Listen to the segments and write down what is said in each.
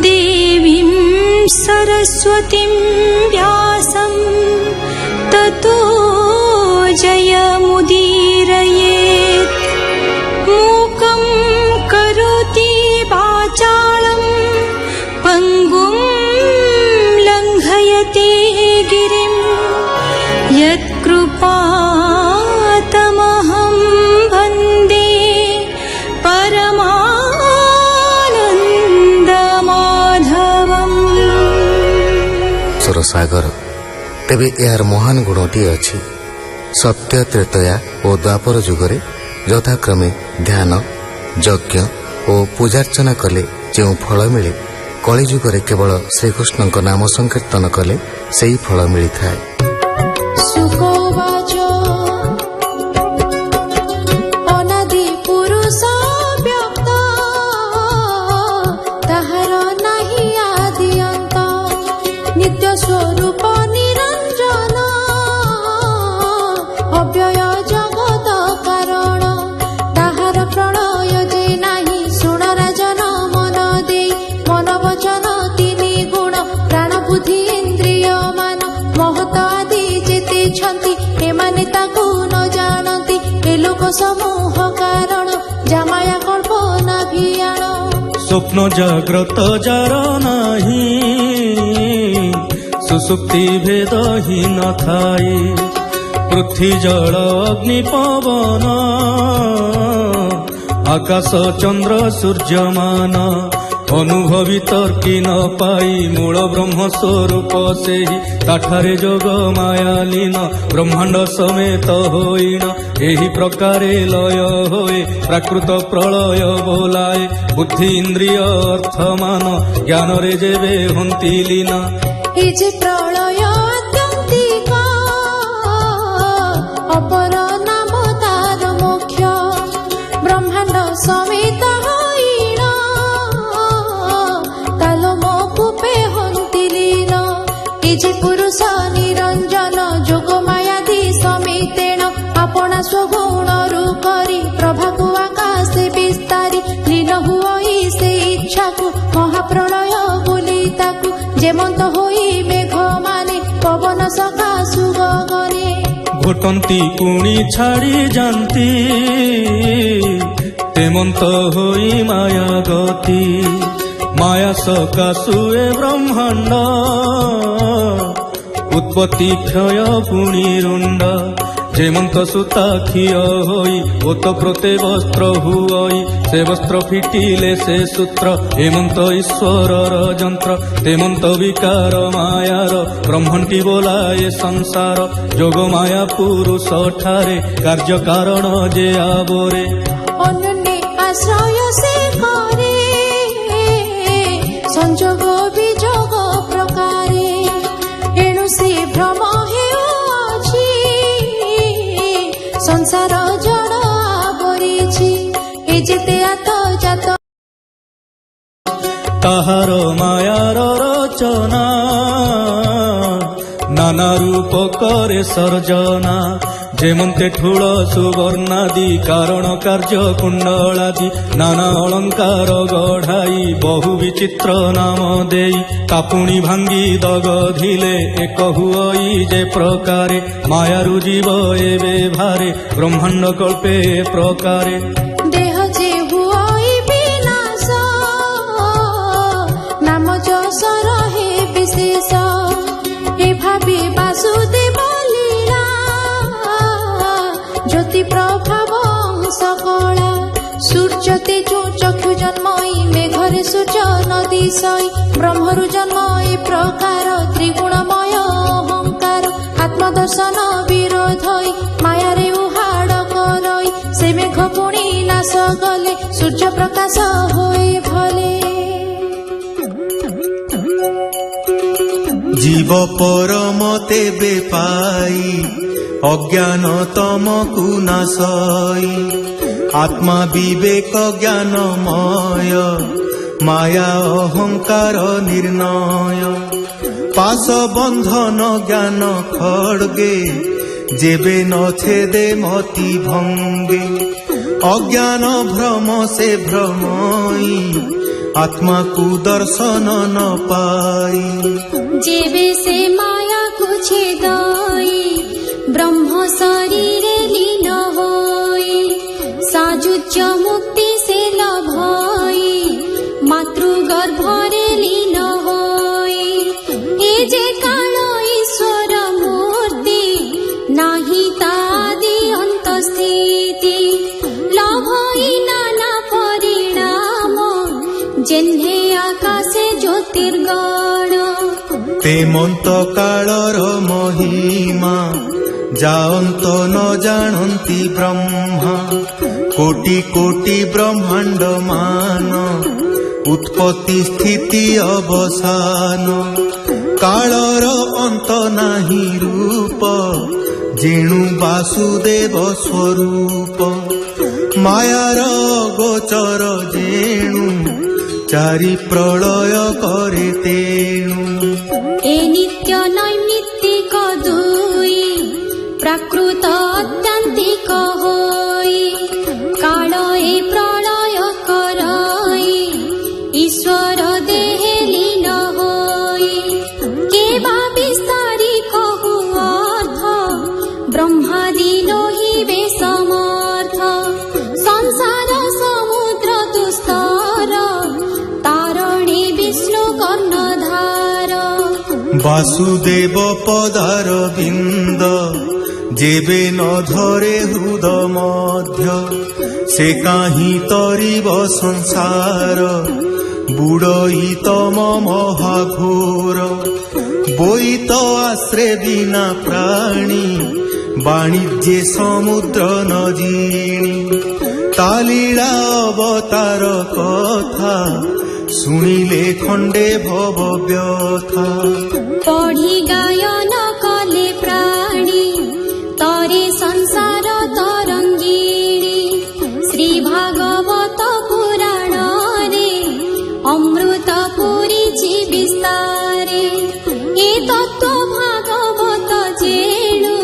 देवीं सरस्वतीं व्यासं ततो जयमुदीरयेत्। मूकं करोति वाचालं पङ्गुं लङ्घयति गिरिं यत्कृपातमहं वन्दे परमानन्दमाधवम्। सुरसागर तेबे यार महान गुणटी अछि। सत्य त्रेतया और द्वापर जुगरे यथाक्रमे ध्यान यज्ञ और पूजार्चना कले जो फल मिले, कली जुगरे केवल श्रीकृष्ण नाम संकीर्तन कले सेही फल मिली थाए। समूह कारण जामाया कल्पना भियाण। स्वप्न जाग्रत जार नाही, सुसुप्ति भेद ही न थाई। पृथ्वी जल अग्नि पवन आकाश चंद्र सूर्यमान अनुभवी तर्की न पाई मूल ब्रह्म स्वरूप से ताठारे जोग माया लीन ब्रह्मांड समेत होइण एही प्रकारे लय होए प्राकृत प्रलय बोलाए बुद्धि इंद्रिय अर्थ मान ज्ञान रे जेबे हंती लीन प्रलय आत्यंतिक अपर नाम तार मुख्य ब्रह्मांड समेत पुरुष निरंजन जोग मायादि समितेण अपना स्वगुण करी प्रभा को आकाश विस्तारी लीन हुई से इच्छा को महाप्रलय बोली ताकू जेमंत होई मेघ माने पवन सकाशु गगने घोटंती पुणी छाड़ी जानती तेमंत होई माया गति माया सकाशु ए ब्रह्मांड उत्पत्ति क्षय पुणी रुंड जेमंत सूता क्षीय होई ओतप्रोते वस्त्र हुई से वस्त्र फिटिले से सूत्र हेमंत ईश्वर जंत्र तेमंत विकार मायार ब्रह्मंटी बोलाए संसार जोग माया पुरुष ठारे कार्य कारण जे आवरे अन्य आश्रय से करे संजोग विजोग प्रकारे एणु से भ्रम हेउछि संसार जड़ आवरिछि ए जेते आत जात ताहार मायार रचना नाना रूप करे सर्जना जेमंते ठूल सुवर्णादि कारण कार्य कुंडलादि नाना अलंकार गढ़ाई बहु विचित्र नाम देई तापुणी भांगी दगधिले एक हुई जे प्रकारे मायारु जीव एवे भारे ब्रह्मांड कल्पे प्रकारे देह जे हुई विनाश नाम जस रहे विशेष ए भावी वासुदेव लीला ज्योति प्रभाव सकला सूर्य तेजो चक्षु जन्मई मेघरे सूर्य नदी सई ब्रह्मरु जन्म ए प्रकार त्रिगुणमय अहंकार आत्मदर्शन विरोधई मायारे उहाड़ करई से मेघ पुणी नाश गले सूर्य प्रकाश होए भले जीव परम तेबे पाई अज्ञान तमकु नाशई आत्मा विवेक ज्ञानमय माया अहंकार निर्णय पाश बंधन ज्ञान खड्गे जेबे न छेदे मति भंगे অজ্ঞান ভ্রম সে ভ্রমই আত্মাকু দর্শন ন পাই। যেবে সে মায়াকু ছেদই ব্রহ্ম শরীরে লীন হই, সাযুজ্য মুক্তি সে লভই মাতৃগর্ভরে লীন হই। এ যে কাল ঈশ্বর মূর্তি নাহি তাদি অন্তস্থিতি, লভই নানা পরিণাম যেহ্নে আকাশে জ্যোতির্গণ। তেমন্ত কাଳର মহিমা যাଅନ୍ତ ন ଜାଣନ୍ତି ବ୍ରହ୍ମା, କୋଟି କୋଟି ବ୍ରହ୍ମାଣ୍ଡ ମାନ ଉତ୍ପତ୍ତି ସ୍ଥିତି ଅବସାନ। କାଳର ଅନ୍ତ ନାହିଁ ରୂପ ଯେଣୁ ବାସୁଦେବ ସ୍ୱରୂପ, ମାୟାର ଗୋଚର ଯେଣୁ ଚାରି ପ୍ରଳୟ করে ତେଣୁ। এ নিত্য নৈমিত্তিক দুই প্রাকৃত অত্যান্তিক হই, কাল এ প্রলয় করই ঈশ্বর দেহে লীন হই। কে বা বিস্তারি কহু অর্থ ব্রহ্মাদি লোহিবে সমর্থ, সংসার সমুদ্র দুস্তর তারণে বিষ্ণু কর্ণধার। বাসুদেব পদার বিন্দ যেবে ন ধরে হৃদ মধ্য, সে কাহি তরিব সংসার বুড়ই তম মহাঘোর। বইত আশ্রে বিনা প্রাণী বাণিজ্যে সমুদ্র ন জিণি, তালীলা অবতার কথা শুনিলে খণ্ডে ভব ব্যথা। পঢ়ি গায়ন কলে প্রাণী তরে সংসার তরঙ্গিণী, শ্রী ভাগবত পুরাণরে অমৃত পুরিছি বিস্তারে। এ তত্ত্ব ভাগবত যেণু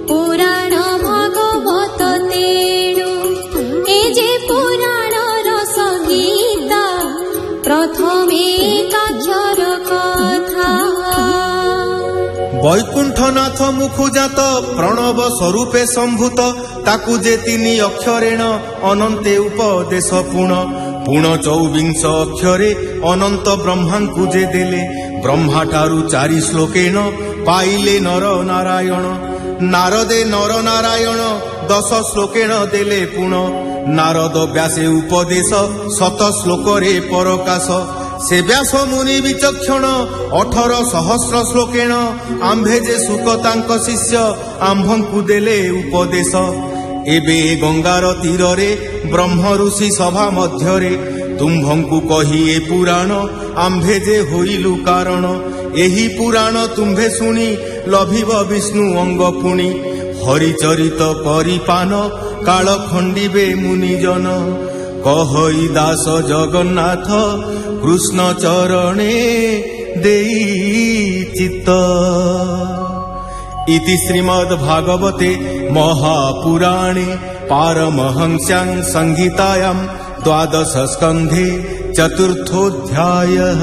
পুরাণ ভাগবত তেণু, এ যে পুরাণ রস গীতা প্রথমে কাক্ষর কথা। বৈকুণ্ঠনাথ মুখুজাত প্রণব স্বরূপে সম্ভূত, তাকু যে তিনি অক্ষরেণ অনন্তে উপদেশ পুণ। পুণ 24 অক্ষরে অনন্ত ব্রহ্মাঙ্কু যে দেলে, ব্রহ্মাঠারু 4 শ্লোকেণ পাইলে নর নারায়ণ। নারদে নর নারায়ণ 10 শ্লোকেণ দেলে পুণ। নারদ ব্যাসে উপদেশ 7 শ্লোকরে পরকাশ। ସେ ବ୍ୟାସ ମୁନି ବିଚକ୍ଷଣ 18 ସହସ୍ର ଶ୍ଲୋକେଣ, ଆମ୍ଭେ ଯେ ସୁକ ତାଙ୍କ ଶିଷ୍ୟ ଆମ୍ଭଙ୍କୁ ଦେଲେ ଉପଦେଶ। ଏବେ ଗଙ୍ଗାର ତୀରରେ ବ୍ରହ୍ମ ଋଷି ସଭା ମଧ୍ୟରେ, ତୁମ୍ଭଙ୍କୁ କହି ଏ ପୁରାଣ ଆମ୍ଭେ ଯେ ହୋଇଲୁ କାରଣ। ଏହି ପୁରାଣ ତୁମ୍ଭେ ଶୁଣି ଲଭିବ ବିଷ୍ଣୁ ଅଙ୍ଗ ପୁଣି, ହରିଚରିତ ପରିପାନ କାଳ ଖଣ୍ଡିବେ ମୁନିଜନ। କହଇ ଦାସ ଜଗନ୍ନାଥ কৃষ্ণ চরণে দেই চিত্ত। ইতি শ্রীমদ্ ভাগবতে মহাপুরাণে পারমহংস্যাং সংহিতায়াম 12 স্কন্ধে 4র্থোऽধ্যায়ः।